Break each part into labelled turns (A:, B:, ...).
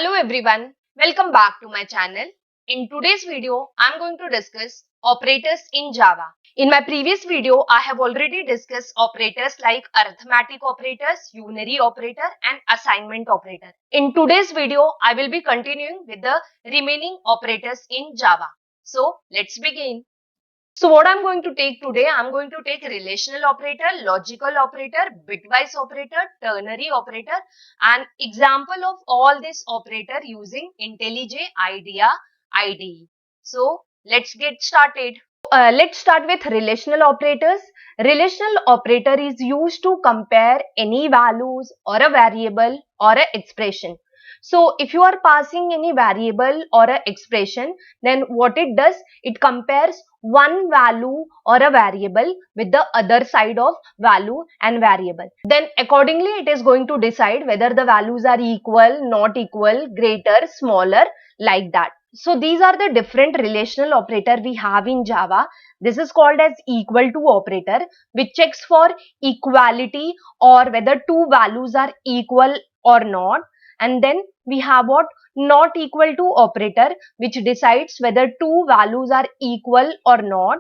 A: Hello everyone, welcome back to my channel. In today's video, I'm going to discuss operators in Java. In my previous video, I have already discussed operators like arithmetic operators, unary operator and assignment operator. In today's video, I will be continuing with the remaining operators in Java. So let's begin. So what I'm going to take today, I'm going to take relational operator, logical operator, bitwise operator, ternary operator, and example of all this operator using IntelliJ IDEA IDE. So let's get started. Let's start with relational operators. Relational operator is used to compare any values or a variable or an expression. So if you are passing any variable or an expression, then what it does, it compares one value or a variable with the other side of value and variable. Then accordingly, it is going to decide whether the values are equal, not equal, greater, smaller, like that. So these are the different relational operator we have in Java. This is called as equal to operator, which checks for equality or whether two values are equal or not. And then we have what? Not equal to operator, which decides whether two values are equal or not.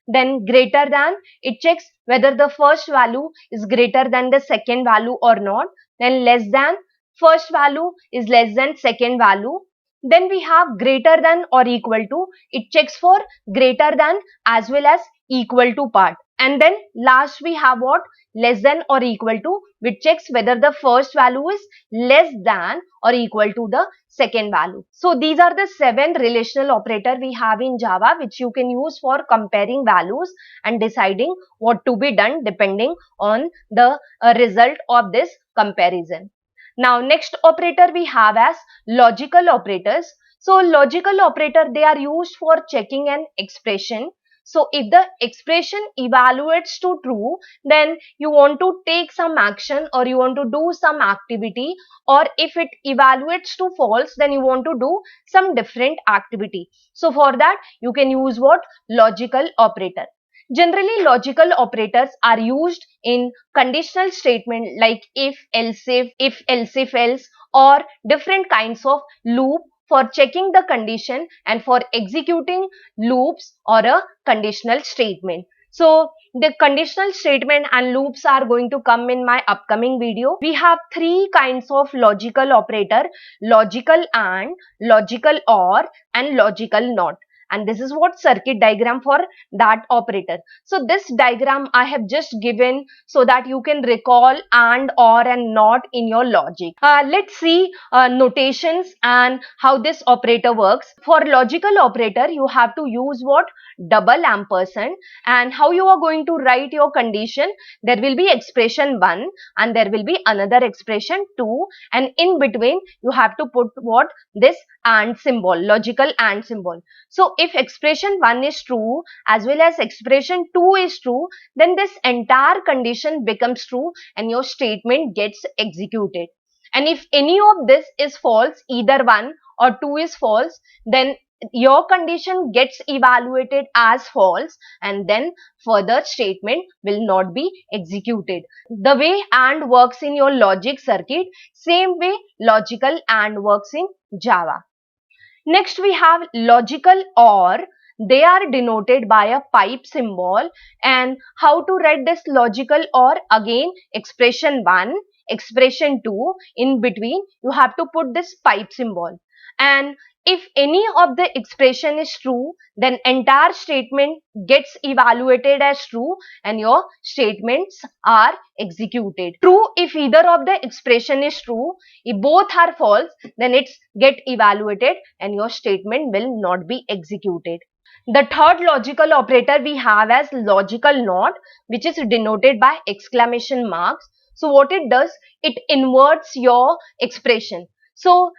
A: Then greater than, it checks whether the first value is greater than the second value or not. Then less than, first value is less than second value. Then we have greater than or equal to, it checks for greater than as well as equal to part. And then last we have what? Less than or equal to, which checks whether the first value is less than or equal to the second value. So these are the 7 relational operator we have in Java, which you can use for comparing values and deciding what to be done depending on the result of this comparison. Now next operator we have as logical operators. So logical operator, they are used for checking an expression. So if the expression evaluates to true, then you want to take some action or you want to do some activity, or if it evaluates to false, then you want to do some different activity. So for that you can use what? Logical operator. Generally, logical operators are used in conditional statement like if, else if else, or different kinds of loop for checking the condition and for executing loops or a conditional statement. So the conditional statement and loops are going to come in my upcoming video. We have 3 kinds of logical operator: logical and, logical or, and logical not. And this is what circuit diagram for that operator. So this diagram I have just given so that you can recall and, or, and not in your logic. Let's see notations and how this operator works. For logical operator, you have to use what? Double ampersand. And how you are going to write your condition? There will be expression 1 and there will be another expression 2, and in between you have to put what? This and symbol, logical and symbol. So if expression 1 is true as well as expression 2 is true, then this entire condition becomes true and your statement gets executed. And if any of this is false, either 1 or 2 is false, then your condition gets evaluated as false and then further statement will not be executed. The way AND works in your logic circuit, same way logical AND works in Java. Next we have logical OR. They are denoted by a pipe symbol. And how to write this logical OR? Again, expression 1, expression 2, in between you have to put this pipe symbol. And if any of the expression is true, then entire statement gets evaluated as true and your statements are executed. True if either of the expression is true. If both are false, then it's get evaluated and your statement will not be executed. The third logical operator we have as logical NOT, which is denoted by exclamation marks. So what it does, it inverts your expression. So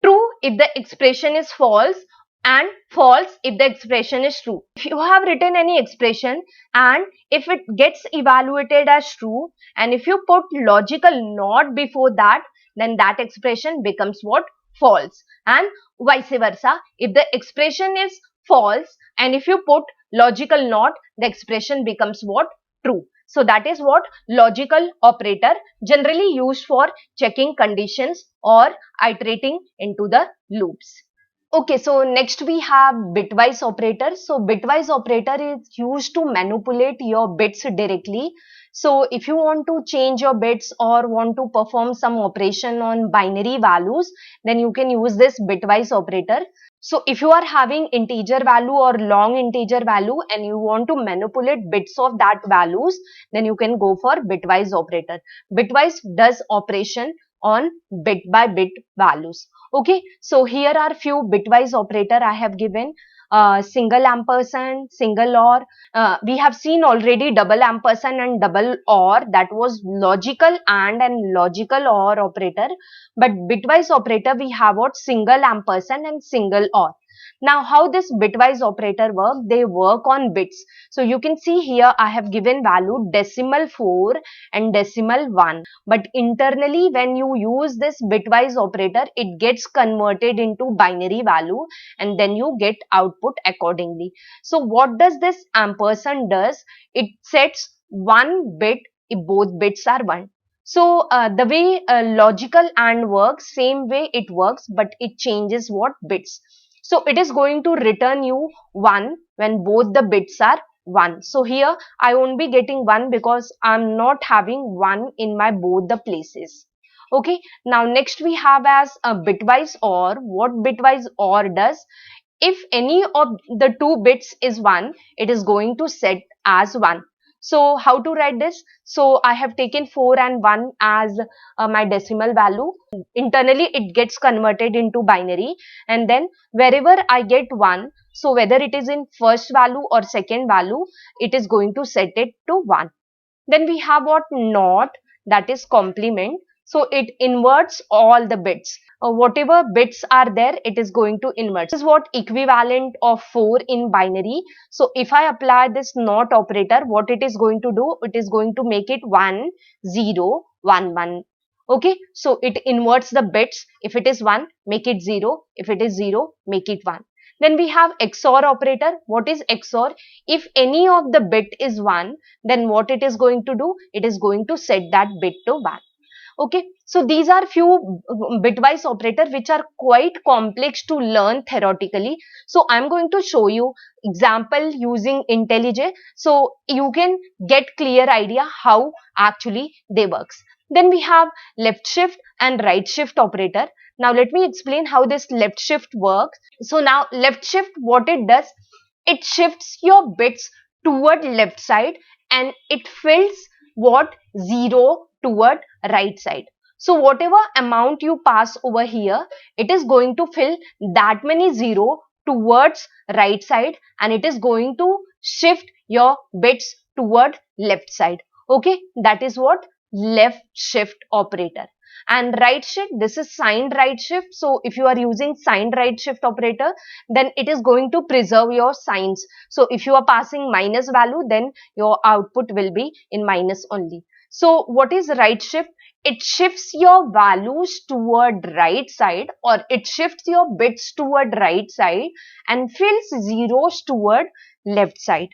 A: true if the expression is false and false if the expression is true. If you have written any expression and if it gets evaluated as true and if you put logical not before that, then that expression becomes what? False. And vice versa, if the expression is false and if you put logical not, the expression becomes what? True. So that is what logical operator, generally used for checking conditions or iterating into the loops. Okay, so next we have bitwise operator. So bitwise operator is used to manipulate your bits directly. So if you want to change your bits or want to perform some operation on binary values, then you can use this bitwise operator. So if you are having integer value or long integer value and you want to manipulate bits of that values, then you can go for bitwise operator. Bitwise does operation on bit by bit values. Okay, so here are few bitwise operator I have given. Single ampersand, single or. We have seen already double ampersand and double or, that was logical and logical or operator. But bitwise operator we have what single ampersand and single or. Now how this bitwise operator work? They work on bits. So you can see here I have given value decimal 4 and decimal 1. But internally when you use this bitwise operator, it gets converted into binary value and then you get output accordingly. So what does this ampersand does? It sets one bit if both bits are 1. So the way logical AND works, same way it works, but it changes what bits. So it is going to return you 1 when both the bits are 1. So here I won't be getting 1 because I'm not having 1 in my both the places. Okay, now next we have as a bitwise OR. What bitwise OR does? If any of the two bits is 1, it is going to set as 1. So how to write this? So I have taken 4 and 1 as my decimal value. Internally it gets converted into binary, and then wherever I get 1, so whether it is in first value or second value, it is going to set it to 1. Then we have what NOT, that is complement. So it inverts all the bits. Whatever bits are there, it is going to invert. This is what equivalent of 4 in binary. So if I apply this NOT operator, what it is going to do? It is going to make it 1, 0, 1, 1. Okay, so it inverts the bits. If it is 1, make it 0. If it is 0, make it 1. Then we have XOR operator. What is XOR? If any of the bit is 1, then what it is going to do? It is going to set that bit to 1. Okay, so these are few bitwise operator which are quite complex to learn theoretically. So I'm going to show you example using IntelliJ so you can get clear idea how actually they works. Then we have left shift and right shift operator. Now let me explain how this left shift works. So now left shift, what it does, it shifts your bits toward left side and it fills what 0 toward right side. So whatever amount you pass over here, it is going to fill that many 0 towards right side and it is going to shift your bits toward left side. Okay, that is what left shift operator. And right shift, this is signed right shift. So if you are using signed right shift operator, then it is going to preserve your signs. So if you are passing minus value, then your output will be in minus only. So what is right shift? It shifts your values toward right side, or it shifts your bits toward right side and fills zeros toward left side.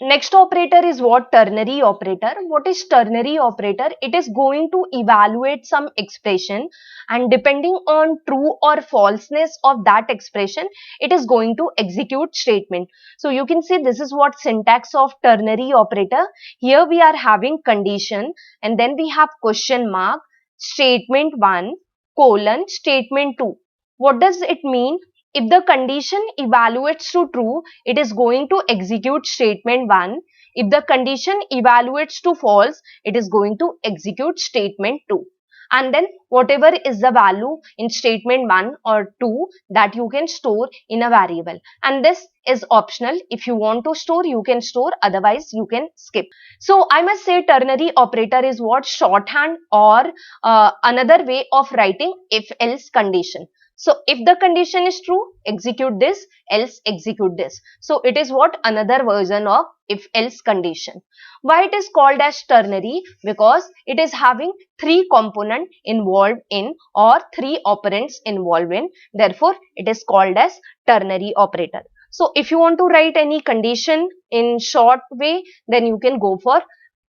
A: Next operator is what? Ternary operator. What is ternary operator? It is going to evaluate some expression and depending on true or falseness of that expression, it is going to execute statement. So you can see this is what syntax of ternary operator. Here we are having condition and then we have question mark, statement 1, colon, statement 2. What does it mean? If the condition evaluates to true, it is going to execute statement 1. If the condition evaluates to false, it is going to execute statement 2. And then whatever is the value in statement 1 or 2, that you can store in a variable. And this is optional. If you want to store, you can store. Otherwise, you can skip. So I must say ternary operator is what? Shorthand or another way of writing if-else condition. So if the condition is true, execute this, else execute this. So it is what? Another version of if-else condition. Why it is called as ternary? Because it is having 3 components involved in or 3 operands involved in. Therefore, it is called as ternary operator. So if you want to write any condition in short way, then you can go for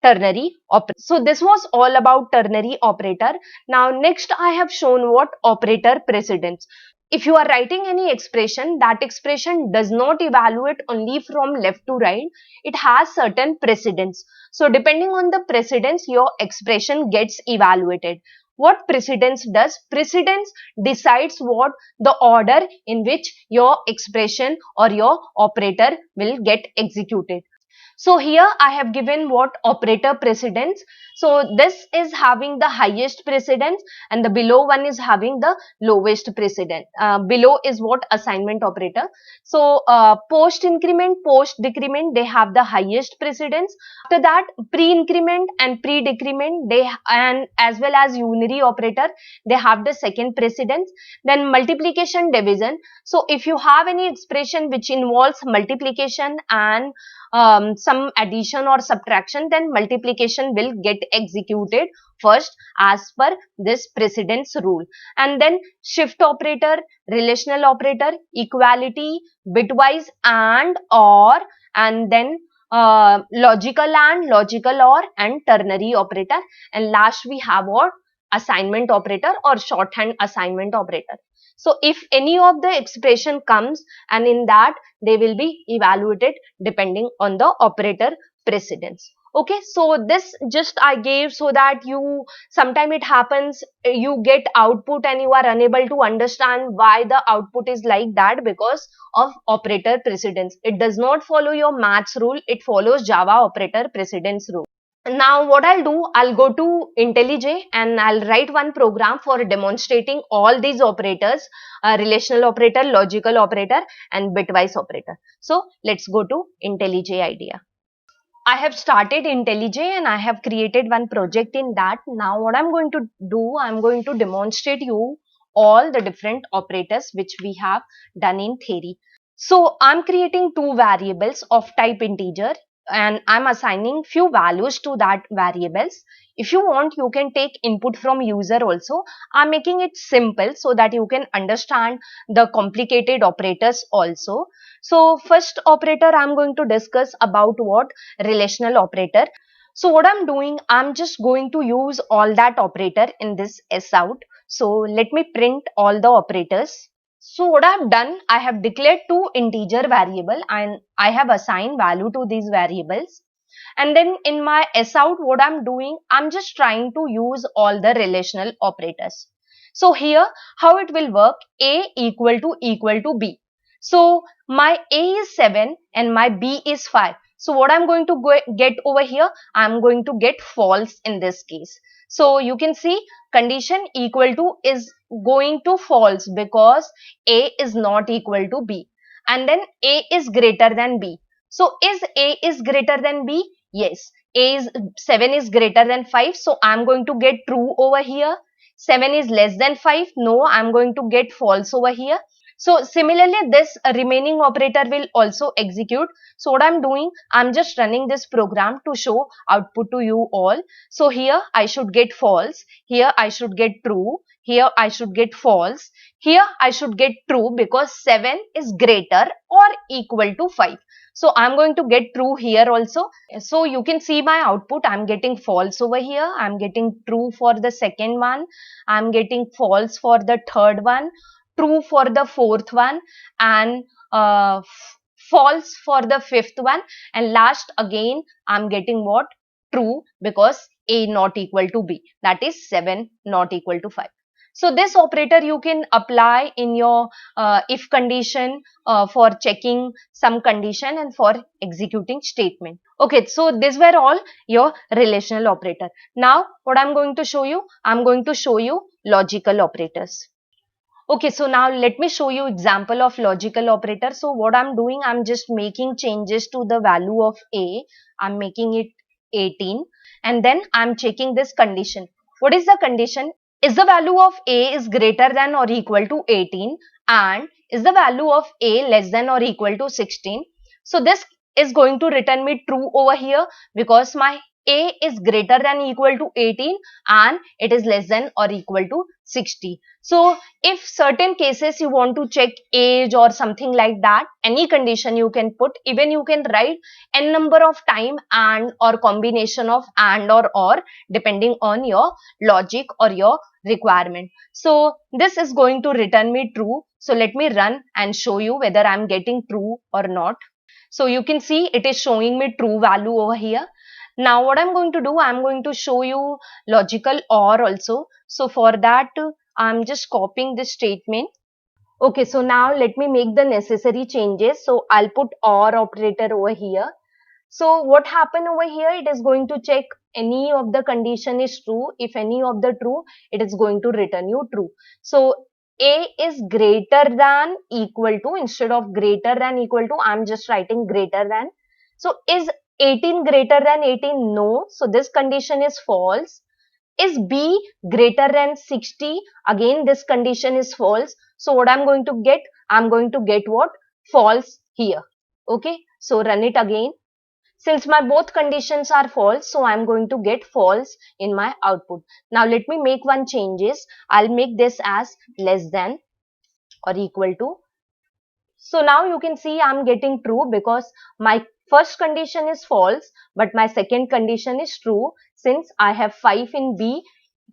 A: ternary operator. So this was all about ternary operator. Now next I have shown what operator precedence. If you are writing any expression, that expression does not evaluate only from left to right. It has certain precedence. So depending on the precedence, your expression gets evaluated. What precedence does? Precedence decides what the order in which your expression or your operator will get executed. So here I have given what operator precedence. So this is having the highest precedence and the below one is having the lowest precedence. Below is what assignment operator. So post increment, post decrement, they have the highest precedence. After that, pre increment and pre decrement, and as well as unary operator, they have the second precedence. Then multiplication division. So if you have any expression which involves multiplication and some addition or subtraction, then multiplication will get executed first as per this precedence rule. And then shift operator, relational operator, equality, bitwise and or, and then logical and, logical or, and ternary operator. And last we have what? Assignment operator or shorthand assignment operator. So if any of the expression comes, and in that they will be evaluated depending on the operator precedence. Okay, so this just I gave so that you, sometime it happens, you get output and you are unable to understand why the output is like that because of operator precedence. It does not follow your maths rule, it follows Java operator precedence rule. Now what I'll do, I'll go to IntelliJ and I'll write one program for demonstrating all these operators, relational operator, logical operator and bitwise operator. So let's go to IntelliJ IDEA. I have started IntelliJ and I have created one project in that. Now what I'm going to do, I'm going to demonstrate you all the different operators which we have done in theory. So I'm creating two variables of type integer and I'm assigning few values to that variables. If you want, you can take input from user also. I'm making it simple so that you can understand the complicated operators also. So first operator I'm going to discuss about what? Relational operator. So what I'm doing, I'm just going to use all that operator in this sout. So let me print all the operators. So what I have done, I have declared two integer variable and I have assigned value to these variables. And then in my sout, what I'm doing, I'm just trying to use all the relational operators. So here, how it will work, A equal to B. So my A is 7 and my B is 5. So what I'm going to get over here, I'm going to get false in this case. So you can see condition equal to is going to false because A is not equal to B. And then A is greater than B. So is A is greater than B? Yes. A is 7 is greater than 5. So I'm going to get true over here. 7 is less than 5. No, I'm going to get false over here. So similarly, this remaining operator will also execute. So what I'm doing, I'm just running this program to show output to you all. So here I should get false. Here I should get true. Here I should get false. Here I should get true because 7 is greater or equal to 5. So I'm going to get true here also. So you can see my output. I'm getting false over here. I'm getting true for the second one. I'm getting false for the third one. True for the fourth one and false for the fifth one, and last again I'm getting what? True because A not equal to B, that is 7 not equal to 5. So this operator you can apply in your if condition for checking some condition and for executing statement. Okay, so these were all your relational operator. Now what I'm going to show you, I'm going to show you logical operators. Okay, so now let me show you example of logical operator. So what I'm doing, I'm just making changes to the value of A. I'm making it 18 and then I'm checking this condition. What is the condition? Is the value of A is greater than or equal to 18 and is the value of A less than or equal to 16? So this is going to return me true over here because my A is greater than equal to 18 and it is less than or equal to 60. So if certain cases you want to check age or something like that, any condition you can put, even you can write n number of time and or combination of and or depending on your logic or your requirement. So this is going to return me true. So let me run and show you whether I'm getting true or not. So you can see it is showing me true value over here. Now what I'm going to do, I'm going to show you logical OR also. So for that, I'm just copying this statement. Okay, so now let me make the necessary changes. So I'll put OR operator over here. So what happened over here, it is going to check any of the condition is true. If any of the true, it is going to return you true. So A is greater than equal to, instead of greater than equal to, I'm just writing greater than. So is 18 greater than 18? No. So this condition is false. Is B greater than 60? Again, this condition is false. So what I'm going to get? I'm going to get what? False here. Okay. So run it again. Since my both conditions are false, so I'm going to get false in my output. Now let me make one changes. I'll make this as less than or equal to. So now you can see I'm getting true because my first condition is false, but my second condition is true since I have 5 in B.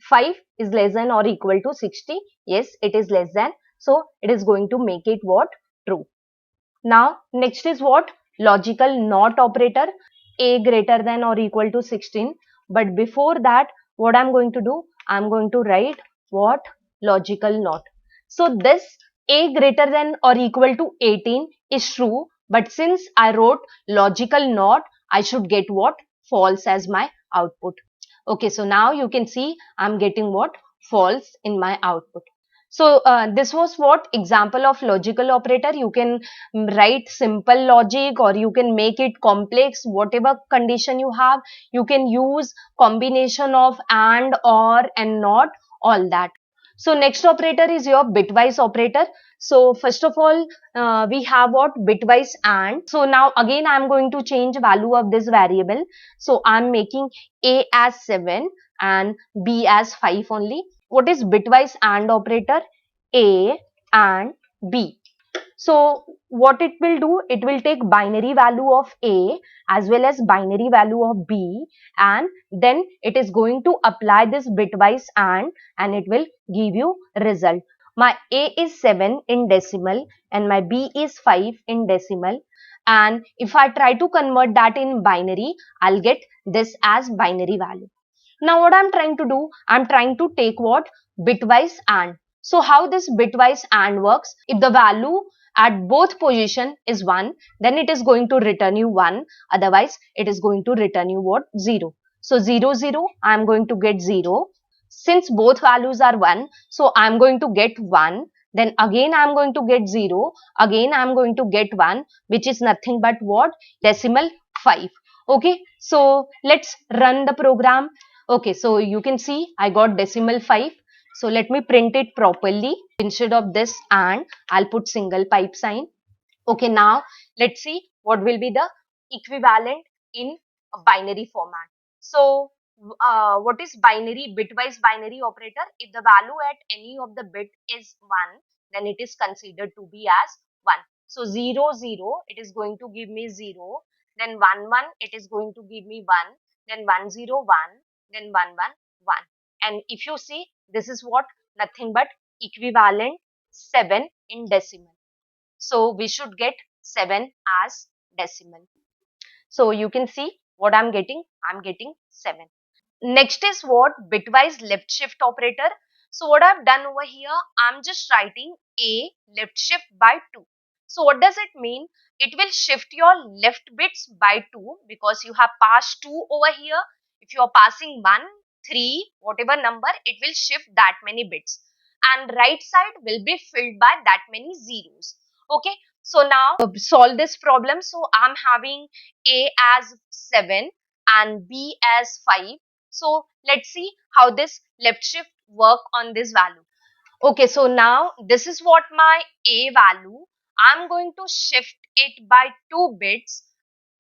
A: 5 is less than or equal to 60. Yes, it is less than. So it is going to make it what? True. Now next is what? Logical NOT operator. A greater than or equal to 16. But before that, what I'm going to do? I'm going to write what? Logical NOT. So this A greater than or equal to 18 is true. But since I wrote logical NOT, I should get what? False as my output. Okay, so now you can see I'm getting what? False in my output. So this was what example of logical operator. You can write simple logic or you can make it complex, whatever condition you have. You can use combination of and, or, and not, all that. So next operator is your bitwise operator. So first of all, we have what? Bitwise and. So now again I am going to change value of this variable. So I am making A as 7 and B as 5 only. What is bitwise AND operator? A and B. So what it will do, it will take binary value of A as well as binary value of B, and then it is going to apply this bitwise and it will give you result. My A is 7 in decimal and my B is 5 in decimal, and if I try to convert that in binary, I'll get this as binary value. Now what I'm trying to do, I'm trying to take what? Bitwise AND. So how this bitwise AND works, if the value at both position is 1, then it is going to return you 1, otherwise it is going to return you what? 0. So 0, 0, I am going to get 0. Since both values are 1, so I am going to get 1. Then again I am going to get 0. Again I am going to get 1, which is nothing but what? Decimal 5. Okay, so let's run the program. Okay, so you can see I got decimal 5. So let me print it properly. Instead of this and, I'll put single pipe sign. Okay, now let's see what will be the equivalent in a binary format. So what is binary? Bitwise binary operator. If the value at any of the bit is 1, then it is considered to be as 1. So 0, 0, it is going to give me 0. Then 1, 1, it is going to give me 1. Then 1, 0, 1. Then 1, 1, 1. And if you see, this is what? Nothing but equivalent 7 in decimal. So we should get 7 as decimal. So you can see what I'm getting. I'm getting 7. Next is what? Bitwise left shift operator. So what I've done over here, I'm just writing A left shift by 2. So what does it mean? It will shift your left bits by 2 because you have passed 2 over here. If you are passing 1, 3, whatever number, it will shift that many bits. And right side will be filled by that many zeros. Okay. So now solve this problem. So I'm having A as 7 and B as 5. So let's see how this left shift work on this value. Okay, so now this is what my A value. I'm going to shift it by 2 bits.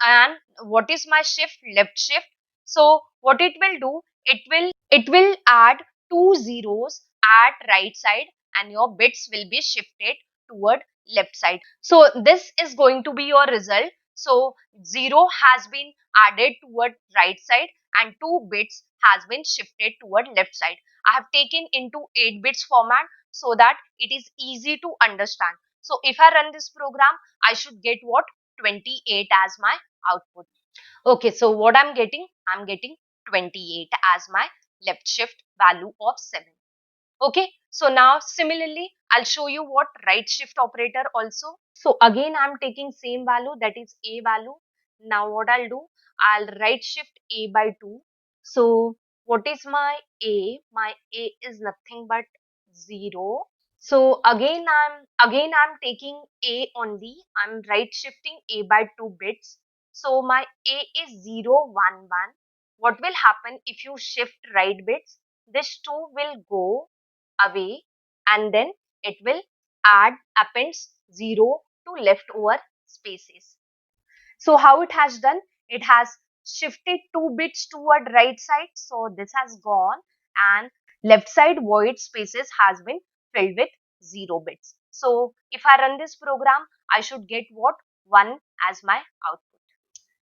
A: And what is my shift? Left shift. So what it will do, it will add two zeros at right side and your bits will be shifted toward left side. So this is going to be your result. So 0 has been added toward right side and 2 bits has been shifted toward left side. I have taken into 8 bits format so that it is easy to understand. So if I run this program, I should get what? 28 as my output. Okay, so what I'm getting 28 as my left shift value of 7. Okay, so now similarly, I'll show you what right shift operator also. So again, I'm taking same value, that is A value. Now what I'll do, I'll right shift A by 2. So what is my A? My A is nothing but 0. So again I'm taking A only. I'm right shifting A by 2 bits. So my A is 0, 1, 1. What will happen if you shift right bits? This 2 will go away and then it will appends 0 to leftover spaces. So how it has done? It has shifted 2 bits toward right side. So this has gone and left side void spaces has been filled with 0 bits. So if I run this program, I should get what? 1 as my output.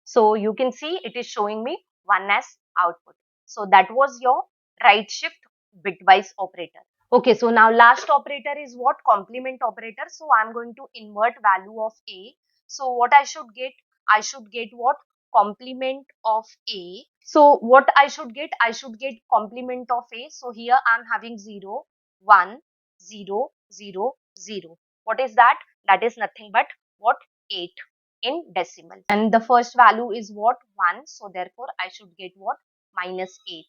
A: So you can see it is showing me 1 as output. So that was your right shift bitwise operator. Okay, so now last operator is what? Complement operator. So I'm going to invert value of A. So what I should get? I should get what? Complement of A. So what I should get? I should get complement of A. So here I'm having 0, 1, 0, 0, 0. What is that? That is nothing but what? 8 in decimal. And the first value is what? 1. So therefore I should get what? Minus 8.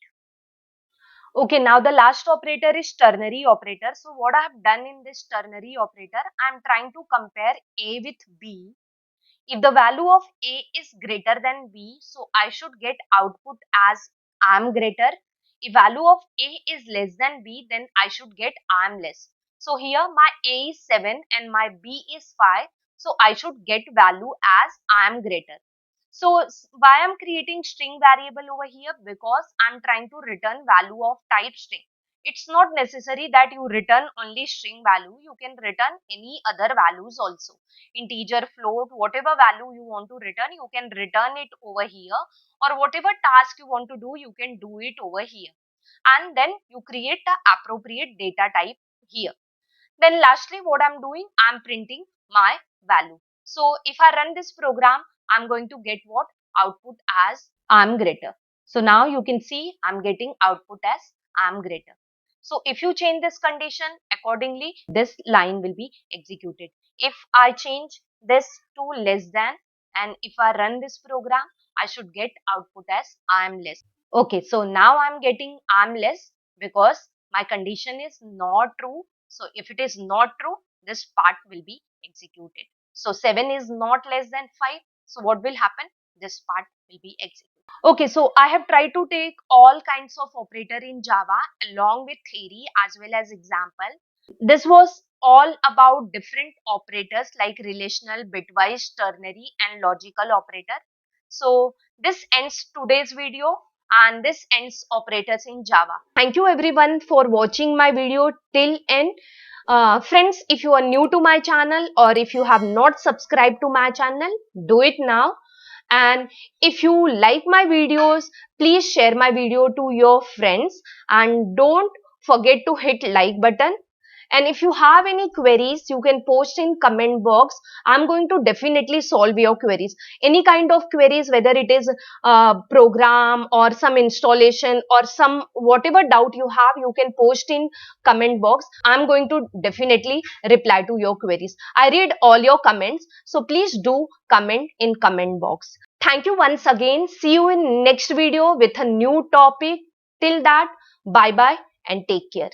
A: Okay, now the last operator is ternary operator. So what I have done in this ternary operator, I am trying to compare A with B. If the value of A is greater than B, so I should get output as I am greater. If value of A is less than B, then I should get I am less. So here my A is 7 and my B is 5. So I should get value as I am greater. So why I'm creating string variable over here? Because I'm trying to return value of type string. It's not necessary that you return only string value. You can return any other values also. Integer, float, whatever value you want to return, you can return it over here. Or whatever task you want to do, you can do it over here. And then you create the appropriate data type here. Then lastly, what I'm doing, I'm printing my value. So if I run this program, I'm going to get what? Output as I'm greater. So now you can see I'm getting output as I'm greater. So if you change this condition accordingly, this line will be executed. If I change this to less than and if I run this program, I should get output as I'm less. Okay, so now I'm getting I'm less because my condition is not true. So if it is not true, this part will be executed. So 7 is not less than 5. So what will happen? This part will be executed. Okay, so I have tried to take all kinds of operator in Java along with theory as well as example. This was all about different operators like relational, bitwise, ternary and logical operator. So this ends today's video and this ends operators in Java. Thank you everyone for watching my video till end. Friends, if you are new to my channel or if you have not subscribed to my channel, do it now. And if you like my videos, please share my video to your friends and don't forget to hit like button. And if you have any queries, you can post in comment box. I'm going to definitely solve your queries. Any kind of queries, whether it is program or some installation or some whatever doubt you have, you can post in comment box. I'm going to definitely reply to your queries. I read all your comments, so please do comment in comment box. Thank you once again. See you in next video with a new topic. Till that, bye bye and take care.